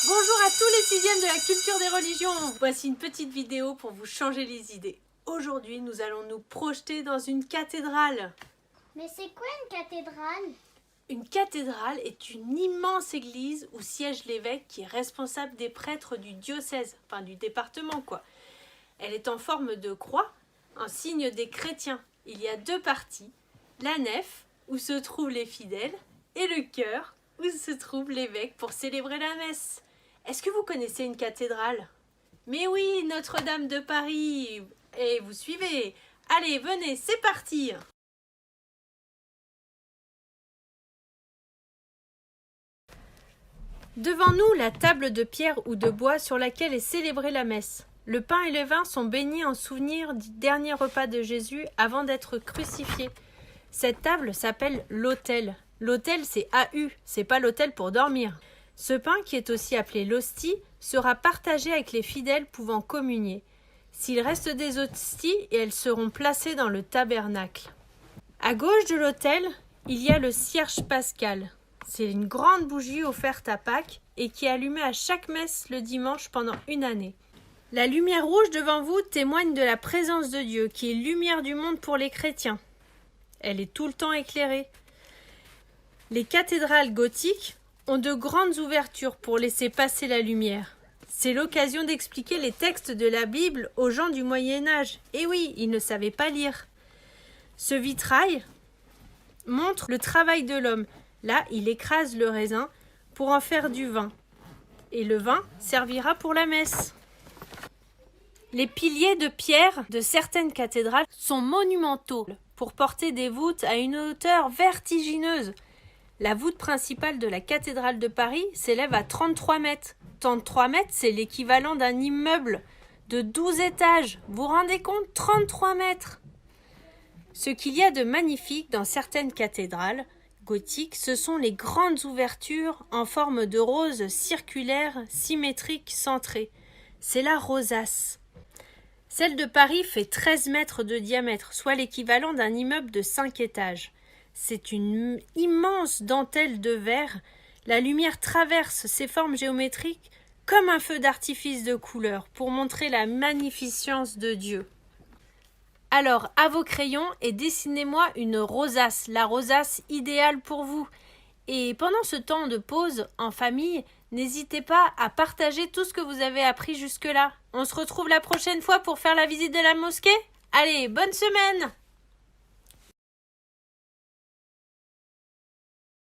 Bonjour à tous les sixièmes de la culture des religions. Voici une petite vidéo pour vous changer les idées. Aujourd'hui, nous allons nous projeter dans une cathédrale. Mais c'est quoi une cathédrale? Une cathédrale est une immense église où siège l'évêque qui est responsable des prêtres du diocèse, enfin du département quoi. Elle est en forme de croix, en signe des chrétiens. Il y a deux parties, la nef où se trouvent les fidèles et le chœur où se trouve l'évêque pour célébrer la messe. Est-ce que vous connaissez une cathédrale? Mais oui, Notre-Dame de Paris. Et vous suivez. Allez, venez, c'est parti. Devant nous, la table de pierre ou de bois sur laquelle est célébrée la messe. Le pain et le vin sont bénis en souvenir du dernier repas de Jésus avant d'être crucifié. Cette table s'appelle l'autel. L'autel, c'est AU, c'est pas l'autel pour dormir. Ce pain, qui est aussi appelé l'hostie, sera partagé avec les fidèles pouvant communier. S'il reste des hosties, elles seront placées dans le tabernacle. À gauche de l'autel, il y a le cierge pascal. C'est une grande bougie offerte à Pâques et qui est allumée à chaque messe le dimanche pendant une année. La lumière rouge devant vous témoigne de la présence de Dieu, qui est lumière du monde pour les chrétiens. Elle est tout le temps éclairée. Les cathédrales gothiques ont de grandes ouvertures pour laisser passer la lumière. C'est l'occasion d'expliquer les textes de la Bible aux gens du Moyen-Âge. Et oui, ils ne savaient pas lire. Ce vitrail montre le travail de l'homme. Là, il écrase le raisin pour en faire du vin. Et le vin servira pour la messe. Les piliers de pierre de certaines cathédrales sont monumentaux pour porter des voûtes à une hauteur vertigineuse. La voûte principale de la cathédrale de Paris s'élève à 33 mètres. 33 mètres, c'est l'équivalent d'un immeuble de 12 étages. Vous vous rendez compte? 33 mètres. Ce qu'il y a de magnifique dans certaines cathédrales gothiques, ce sont les grandes ouvertures en forme de rose circulaire, symétrique, centrée. C'est la rosace. Celle de Paris fait 13 mètres de diamètre, soit l'équivalent d'un immeuble de 5 étages. C'est une immense dentelle de verre. La lumière traverse ces formes géométriques comme un feu d'artifice de couleur pour montrer la magnificence de Dieu. Alors, à vos crayons et dessinez-moi une rosace, la rosace idéale pour vous. Et pendant ce temps de pause en famille, n'hésitez pas à partager tout ce que vous avez appris jusque-là. On se retrouve la prochaine fois pour faire la visite de la mosquée. Allez, bonne semaine!